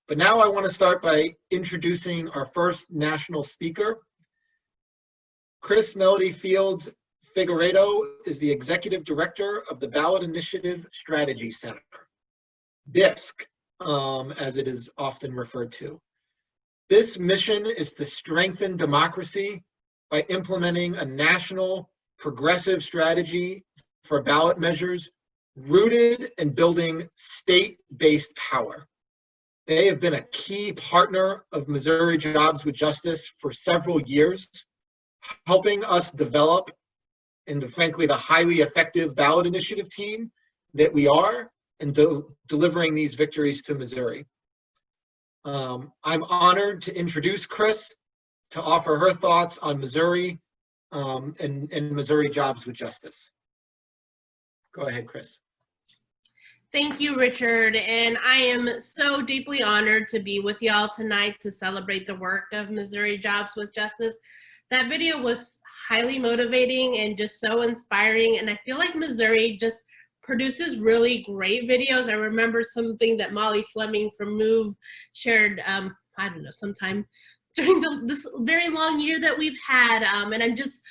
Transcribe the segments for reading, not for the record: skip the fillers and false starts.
But now I want to start by introducing our first national speaker. Melody Fields Figueredo is the Executive Director of the Ballot Initiative Strategy Center, BISC, as it is often referred to. This mission is to strengthen democracy by implementing a national progressive strategy for ballot measures rooted in building state-based power. They have been a key partner of Missouri Jobs with Justice for several years, helping us develop into, frankly, the highly effective ballot initiative team that we are and delivering these victories to Missouri. I'm honored to introduce Chris to offer her thoughts on Missouri and Missouri Jobs with Justice. Go ahead, Chris. Thank you, Richard, and I am so deeply honored to be with y'all tonight to celebrate the work of Missouri Jobs with Justice. That video was highly motivating and just so inspiring, and I feel like Missouri just produces really great videos. I remember something that Molly Fleming from Move shared, I don't know, sometime during this very long year that we've had, and I'm just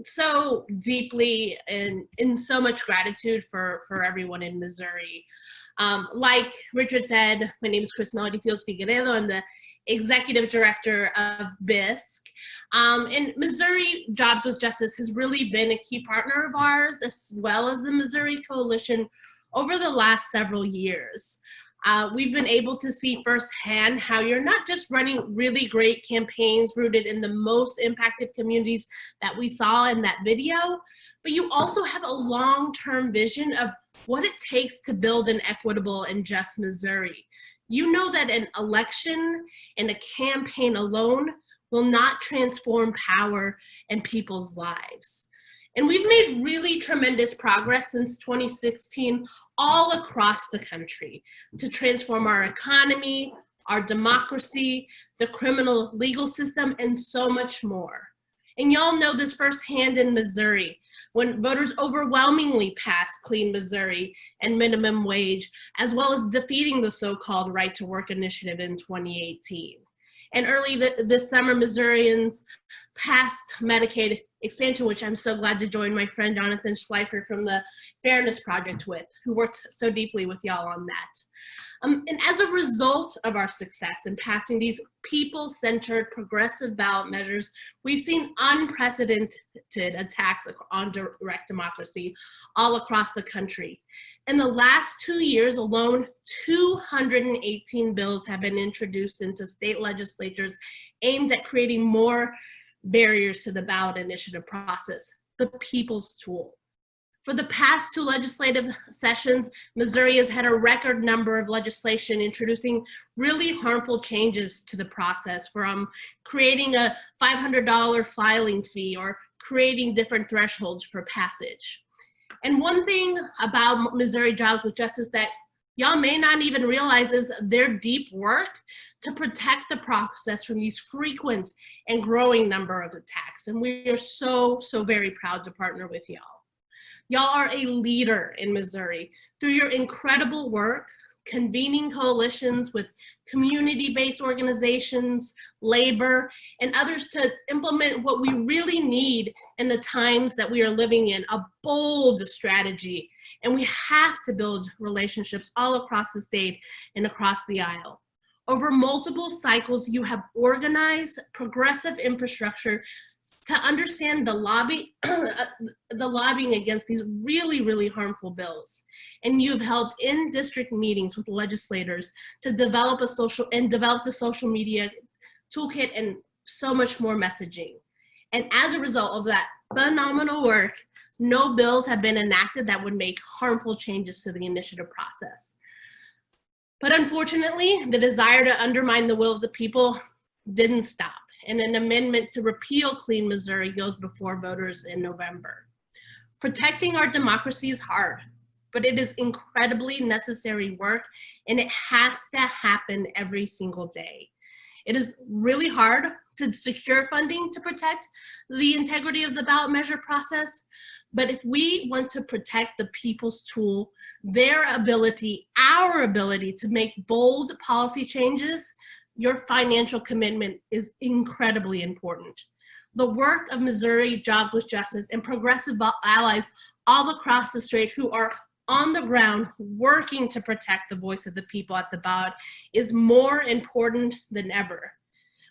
so deeply in so much gratitude for everyone in Missouri. Like Richard said, my name is Melody Fields Figueredo. I'm the Executive Director of BISC. And Missouri Jobs with Justice has really been a key partner of ours, as well as the Missouri Coalition, over the last several years. We've been able to see firsthand how you're not just running really great campaigns rooted in the most impacted communities that we saw in that video, but you also have a long-term vision of what it takes to build an equitable and just Missouri. You know that an election and a campaign alone will not transform power and people's lives. And we've made really tremendous progress since 2016 all across the country to transform our economy, our democracy, the criminal legal system, and so much more. And y'all know this firsthand in Missouri, when voters overwhelmingly passed Clean Missouri and minimum wage, as well as defeating the so-called Right to Work initiative in 2018. And early this summer, Missourians passed Medicaid expansion, which I'm so glad to join my friend Jonathan Schleifer from the Fairness Project with, who worked so deeply with y'all on that. And as a result of our success in passing these people-centered progressive ballot measures, we've seen unprecedented attacks on direct democracy all across the country. In the last 2 years alone, 218 bills have been introduced into state legislatures aimed at creating more barriers to the ballot initiative process, the people's tool. For the past 2 legislative sessions, Missouri has had a record number of legislation introducing really harmful changes to the process, from creating a $500 filing fee or creating different thresholds for passage. And one thing about Missouri Jobs with Justice that y'all may not even realize is their deep work to protect the process from these frequent and growing number of attacks. And we are so, so very proud to partner with y'all. Y'all are a leader in Missouri through your incredible work, convening coalitions with community-based organizations, labor, and others to implement what we really need in the times that we are living in, a bold strategy. And we have to build relationships all across the state and across the aisle. Over multiple cycles, you have organized progressive infrastructure to understand the lobbying against these really, really harmful bills. And you've held in-district meetings with legislators to develop a social media toolkit and so much more messaging. And as a result of that phenomenal work, no bills have been enacted that would make harmful changes to the initiative process. But unfortunately, the desire to undermine the will of the people didn't stop, and an amendment to repeal Clean Missouri goes before voters in November. Protecting our democracy is hard, but it is incredibly necessary work, and it has to happen every single day. It is really hard, to secure funding to protect the integrity of the ballot measure process. But if we want to protect the people's tool, their ability, our ability to make bold policy changes, your financial commitment is incredibly important. The work of Missouri Jobs with Justice and progressive allies all across the state who are on the ground working to protect the voice of the people at the ballot is more important than ever.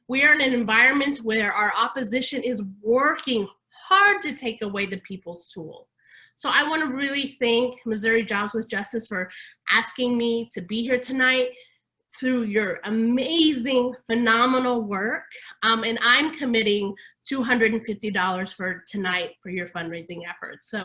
We are in an environment where our opposition is working hard to take away the people's tool. So I want to really thank Missouri Jobs with Justice for asking me to be here tonight through your amazing, phenomenal work. And I'm committing $250 for tonight for your fundraising efforts. So